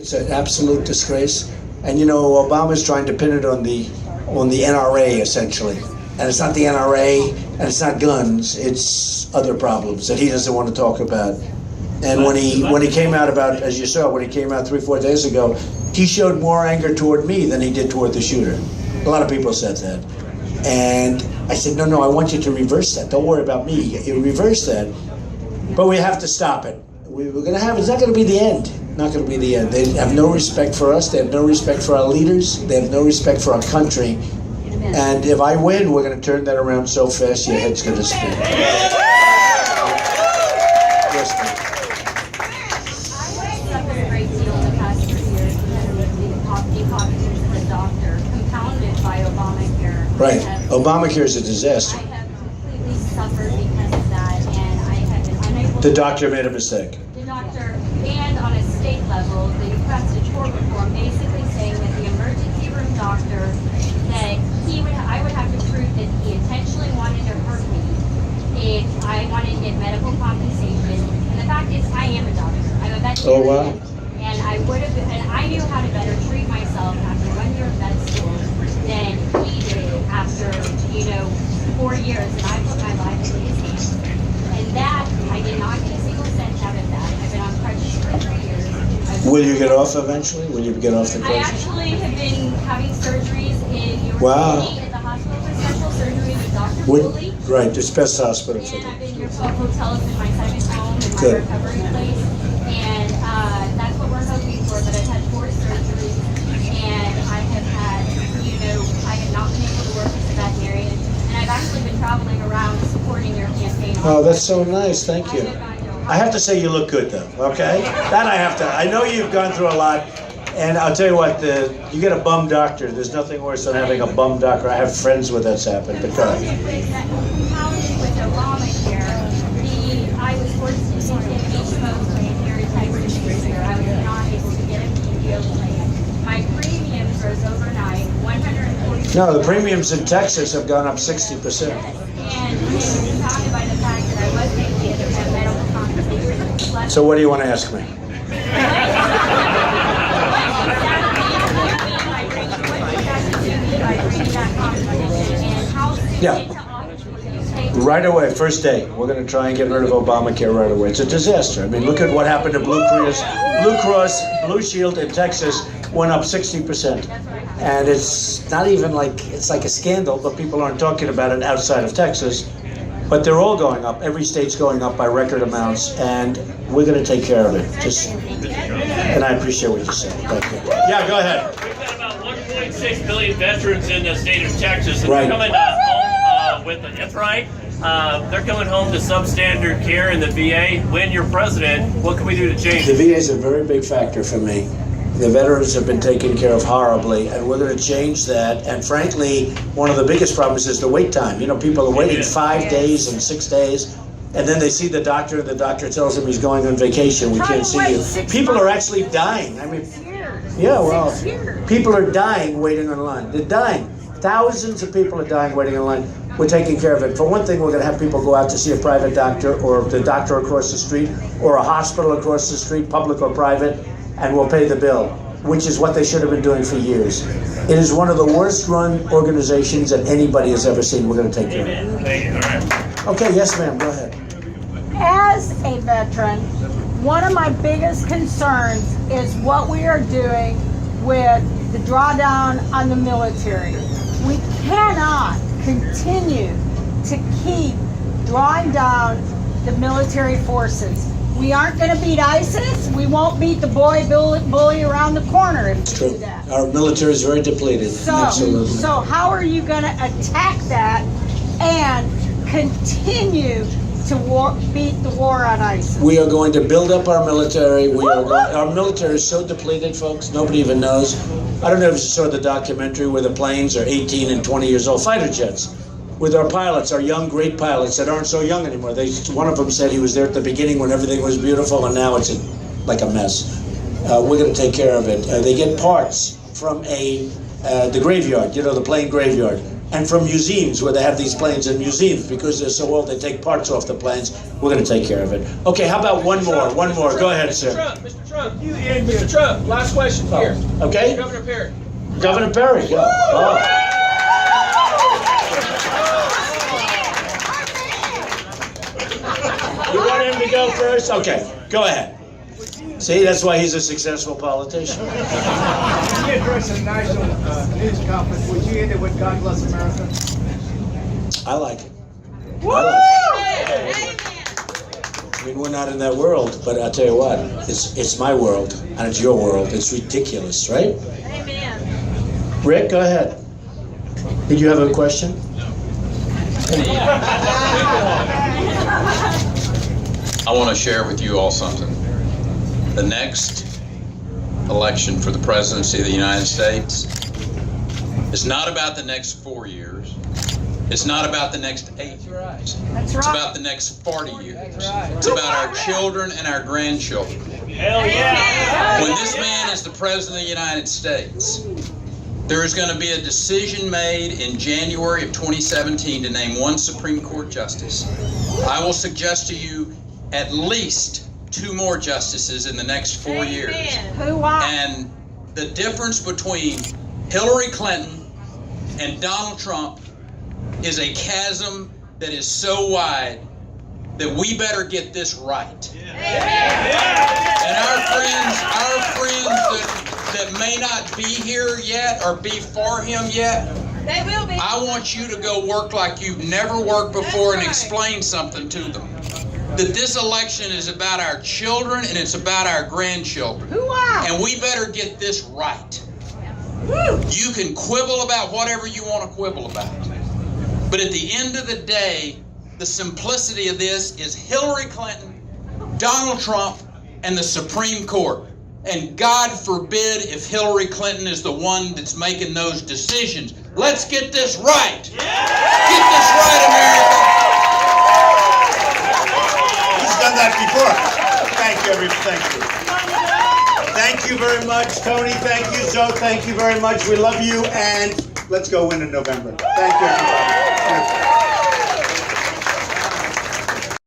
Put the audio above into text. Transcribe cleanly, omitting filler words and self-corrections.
It's an absolute disgrace. And you know, Obama's trying to pin it on the NRA essentially. And it's not the NRA and it's not guns, it's other problems that he doesn't want to talk about. And when he came out about, as you saw, when he came out 3-4 days ago, he showed more anger toward me than he did toward the shooter. A lot of people said that. And I said, no, I want you to reverse that. Don't worry about me. You reverse that. But we have to stop it. We're going to have, it's not going to be the end. Not going to be the end. They have no respect for us. They have no respect for our leaders. They have no respect for our country. And if I win, we're going to turn that around so fast your head's going to spin. Yes, ma'am. I suffered a great deal in the past 3 years because of the cognizance of a doctor, compounded by Obamacare. Right. Obamacare is a disaster. I have completely suffered because of that, and I have been unable. The doctor made a mistake. The doctor, and on a state level, they passed a tort reform basically saying that the emergency room doctor, that I would have to prove that he intentionally wanted to hurt me if I wanted to get medical compensation. And the fact is, I am a doctor. I'm a veterinarian. Oh, wow. And I knew how to better treat myself after 1 year of vet school than he did after, 4 years. And I put my life in his hands. And that, I did not get a single cent out of that. I've been on crutches for 3 years. Will you get off eventually? Will you get off the I crutches? actually have been having surgeries in New York Wow. City at the hospital for special surgery with Dr. Cooley. Right, it's best hospital for And I've them. been here for hotels in my second home and my Good. recovery place. And that's what we're hoping for. But I've had 4 surgeries and I have had, I have not been able to work as a veterinarian. And I've actually been traveling around supporting your campaign. Oh, that's so nice. Thank you. I have to say you look good though, okay? That I know you've gone through a lot, and I'll tell you what, you get a bum doctor. There's nothing worse than having a bum doctor. I have friends where that's happened. Because Compounded with Obamacare, I was forced to take HMO plan here in Texas this year. I was not able to get a PPO plan. My premiums rose overnight, $140. no, the premiums in Texas have gone up 60%. And it was compounded by the fact that I wasn't able to get a medical compensation. So what do you want to ask me? Yeah. Right away, first day, we're going to try and get rid of Obamacare right away. It's a disaster. I mean, look at what happened to Blue Cross, Blue Shield in Texas went up 60%. And it's not even it's like a scandal, but people aren't talking about it outside of Texas. But they're all going up. Every state's going up by record amounts, and we're going to take care of it. And I appreciate what you said. Thank you. Yeah, go ahead. We've got about 1.6 million veterans in the state of Texas, and Right. they're coming home with that's right. They're coming home to substandard care in the VA. When you're president, what can we do to change The it? VA is a very big factor for me. The veterans have been taken care of horribly, and we're going to change that. And frankly, one of the biggest problems is the wait time. People are waiting 5 days and 6 days, and then they see the doctor, and the doctor tells them he's going on vacation. We can't see you. People are actually dying. I mean, yeah, well, people are dying waiting in line. They're dying. Thousands of people are dying waiting in line. We're taking care of it. For one thing, we're going to have people go out to see a private doctor or the doctor across the street or a hospital across the street, public or private, and we'll pay the bill, which is what they should have been doing for years. It is one of the worst run organizations that anybody has ever seen. We're going to take care of it. Thank you. All right. Okay, yes, ma'am, go ahead. As a veteran, one of my biggest concerns is what we are doing with the drawdown on the military. We cannot continue to keep drawing down the military forces. We aren't going to beat ISIS. We won't beat the bully around the corner if we do that. Our military is very depleted. Absolutely. So how are you going to attack that and continue to beat the war on ISIS? We are going to build up our military. Our military is so depleted, folks, nobody even knows. I don't know if you saw the documentary where the planes are 18 and 20 years old, fighter jets, with our pilots, our young, great pilots that aren't so young anymore. One of them said he was there at the beginning when everything was beautiful, and now it's like a mess. We're going to take care of it. They get parts from the graveyard, the plane graveyard. and from museums where they have these planes in museums because they're so old they take parts off the planes. We're going to take care of it. Okay, how about one more? One more. Go ahead, sir. Mr. Trump, you and Mr. Trump. Last question here. Okay. Governor Perry. Governor Perry, go. Oh. You want him to go first? Okay, go ahead. See, that's why he's a successful politician. When you address a national news conference, would you end it with God bless America? I like it. I like it. I mean, we're not in that world, but I'll tell you what, it's my world, and it's your world. It's ridiculous, right? Amen. Rick, go ahead. Did you have a question? I want to share with you all something. The next election for the presidency of the United States is not about the next 4 years. It's not about the next 8 years. That's It's right. about the next 40 years. It's about our children and our grandchildren. Hell yeah! When this man is the president of the United States, there is going to be a decision made in January of 2017 to name one Supreme Court justice. I will suggest to you at least 2 more justices in the next 4 years. Who won? And the difference between Hillary Clinton and Donald Trump is a chasm that is so wide that we better get this right. And our friends that may not be here yet or be for him yet, They will be. I want you to go work like you've never worked before and explain something to them. That this election is about our children and it's about our grandchildren. Who won? And we better get this right. You can quibble about whatever you want to quibble about. But at the end of the day, the simplicity of this is Hillary Clinton, Donald Trump, and the Supreme Court. And God forbid if Hillary Clinton is the one that's making those decisions. Let's get this right. Get this right, America. He's done that before. Thank you, everybody. Thank you. Thank you very much, Tony. Thank you, Zoe. Thank you very much. We love you, and let's go win in November. Thank you, everybody.